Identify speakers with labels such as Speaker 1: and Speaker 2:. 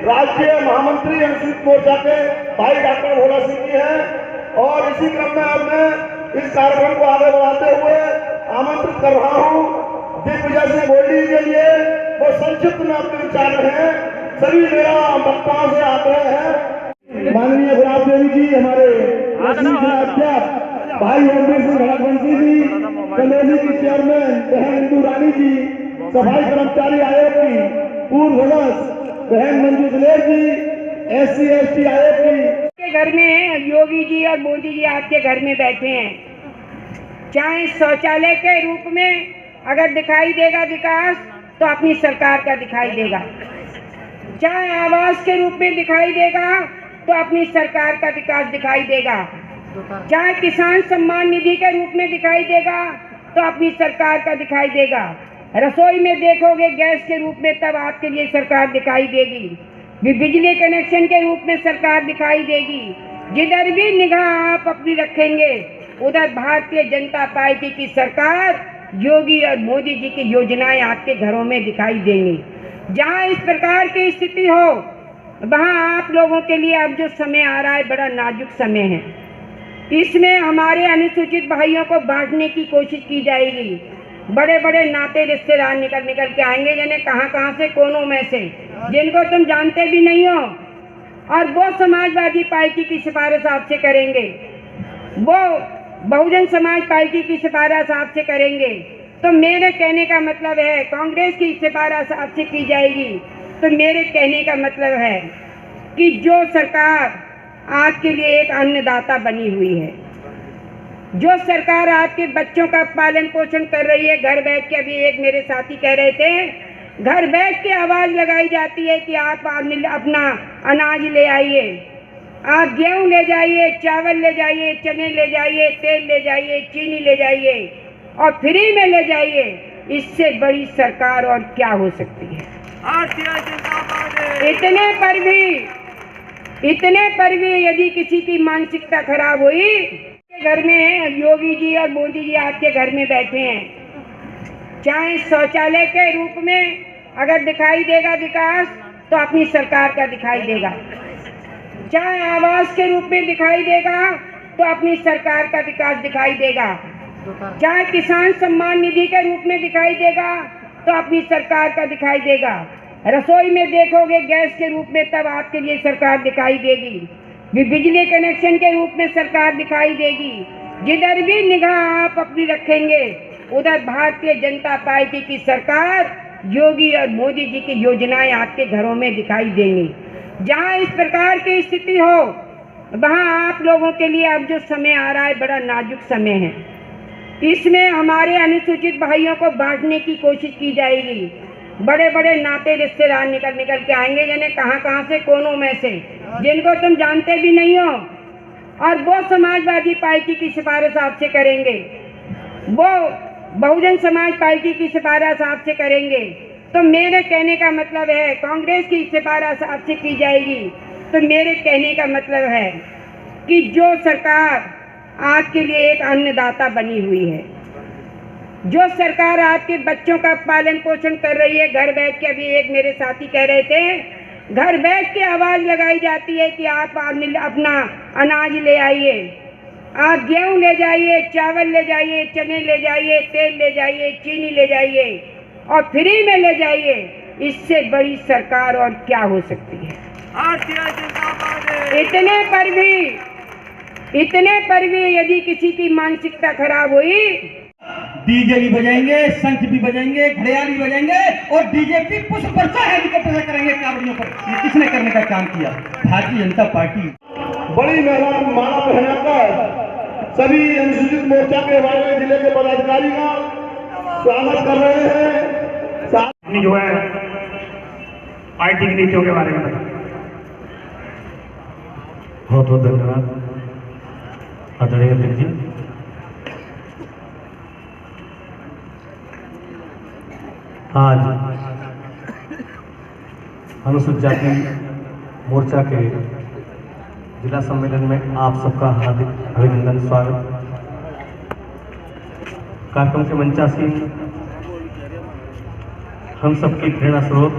Speaker 1: राष्ट्रीय महामंत्री अनुसूचित मोर्चा के भाई डॉक्टर भोला सिंह जी हैं और इसी क्रम में अब मैं इस कार्यक्रम को आगे बढ़ाते हुए आमंत्रित कर रहा हूं दिग्विजय सिंह गोल्डी के लिए वो संक्षिप्त में अपने विचार रहे। सभी मेरा वक्ताओं से आग्रह है, माननीय गुलाब देवी जी, हमारे अध्यक्ष भाई रणवीर सिंह घड़कवंशी जी, कमेटी की चेयरमैन बहन इंदू रानी जी, सफाई कर्मचारी आयोग की पूर्व सदस्य बहन मंजू दिलेर जी, SC/ST आयोग की
Speaker 2: घर में योगी जी और मोदी जी आपके घर में बैठे हैं। चाहे शौचालय के रूप में अगर दिखाई देगा विकास तो अपनी सरकार का दिखाई देगा, चाहे आवास के रूप में दिखाई देगा तो अपनी सरकार का विकास दिखाई देगा, चाहे किसान सम्मान निधि के रूप में दिखाई देगा तो अपनी सरकार का दिखाई देगा, रसोई में देखोगे गैस के रूप में तब आपके लिए सरकार दिखाई देगी, बिजली कनेक्शन के रूप में सरकार दिखाई देगी। जिधर भी निगाह आप अपनी रखेंगे उधर भारतीय जनता पार्टी की सरकार, योगी और मोदी जी की योजनाएं आपके घरों में दिखाई देंगी। जहां इस प्रकार की स्थिति हो वहां आप लोगों के लिए अब जो समय आ रहा है बड़ा नाजुक समय है। इसमें हमारे अनुसूचित भाइयों को बांटने की कोशिश की जाएगी। बड़े बड़े नाते रिश्तेदार निकल के आएंगे, जिन्हें कहां से कोनों में से, जिनको तुम जानते भी नहीं हो, और वो समाजवादी पार्टी की सिफारिश आपसे करेंगे, वो बहुजन समाज पार्टी की सिफारिश आपसे करेंगे। तो मेरे कहने का मतलब है कांग्रेस की सिफारिश आपसे की जाएगी। तो मेरे कहने का मतलब है कि जो सरकार आपके लिए एक अन्नदाता बनी हुई है, जो सरकार आपके बच्चों का पालन पोषण कर रही है, घर बैठ के, अभी एक मेरे साथी कह रहे थे, घर बैठ के आवाज लगाई जाती है कि आप अपना अनाज ले आइए, आप गेहूं ले जाइए, चावल ले जाइए, चने ले जाइए, तेल ले जाइए, चीनी ले जाइए और फ्री में ले जाइए। इससे बड़ी सरकार और क्या हो सकती है? इतने पर भी यदि किसी की मानसिकता खराब हुई, घर में योगी जी और मोदी जी आपके घर में बैठे हैं। चाहे शौचालय के रूप में अगर दिखाई देगा विकास तो अपनी सरकार का दिखाई देगा, चाहे आवास के रूप में दिखाई देगा तो अपनी सरकार का विकास दिखाई देगा, चाहे किसान सम्मान निधि के रूप में दिखाई देगा तो अपनी सरकार का दिखाई देगा, रसोई में देखोगे गैस के रूप में तब आपके लिए सरकार दिखाई देगी, बिजली कनेक्शन के रूप में सरकार दिखाई देगी। जिधर भी निगाह आप अपनी रखेंगे उधर भारतीय जनता पार्टी की सरकार, योगी और मोदी जी की योजनाएं आपके घरों में दिखाई देंगी। जहां इस प्रकार की स्थिति हो वहां आप लोगों के लिए अब जो समय आ रहा है बड़ा नाजुक समय है। इसमें हमारे अनुसूचित भाइयों को बांटने की कोशिश की जाएगी। बड़े बड़े नाते रिश्तेदार निकल के आएंगे, जिन्हें कहां से कोनों में से, जिनको तुम जानते भी नहीं हो, और वो समाजवादी पार्टी की सिफारिश आपसे करेंगे, वो बहुजन समाज पार्टी की सिफारिश आपसे करेंगे। तो मेरे कहने का मतलब है कांग्रेस की सिफारिश आपसे की जाएगी। तो मेरे कहने का मतलब है कि जो सरकार आपके लिए एक अन्नदाता बनी हुई है, जो सरकार आपके बच्चों का पालन पोषण कर रही है, घर बैठ के, अभी एक मेरे साथी कह रहे थे, घर बैठ के आवाज लगाई जाती है कि आप अपना अनाज ले आइए, आप गेहूं ले जाइए, चावल ले जाइए, चने ले जाइए, तेल ले जाइए, चीनी ले जाइए और फ्री में ले जाइए। इससे बड़ी सरकार और क्या हो सकती है? इतने पर भी यदि किसी की मानसिकता खराब हुई,
Speaker 3: डीजे भी बजाएंगे, शंख भी बजाएंगे, घड़ियाल भी बजाएंगे और डीजे की पुष्प वर्षा हेलीकॉप्टर से करेंगे कांवड़ियों पर। ये किसने करने का काम किया? भारतीय जनता पार्टी।
Speaker 1: बड़ी माला पहनाकर सभी अनुसूचित मोर्चा के हमारे जिले के पदाधिकारी का स्वागत कर रहे हैं।
Speaker 4: जो है पार्टी की नीतियों के बारे में बहुत बहुत धन्यवाद आदरणीय अध्यक्ष जी। आज अनुसूचित जाति मोर्चा के जिला सम्मेलन में आप सबका हार्दिक अभिनंदन, स्वागत। कार्यक्रम के मंचासीन हम सबकी प्रेरणा स्रोत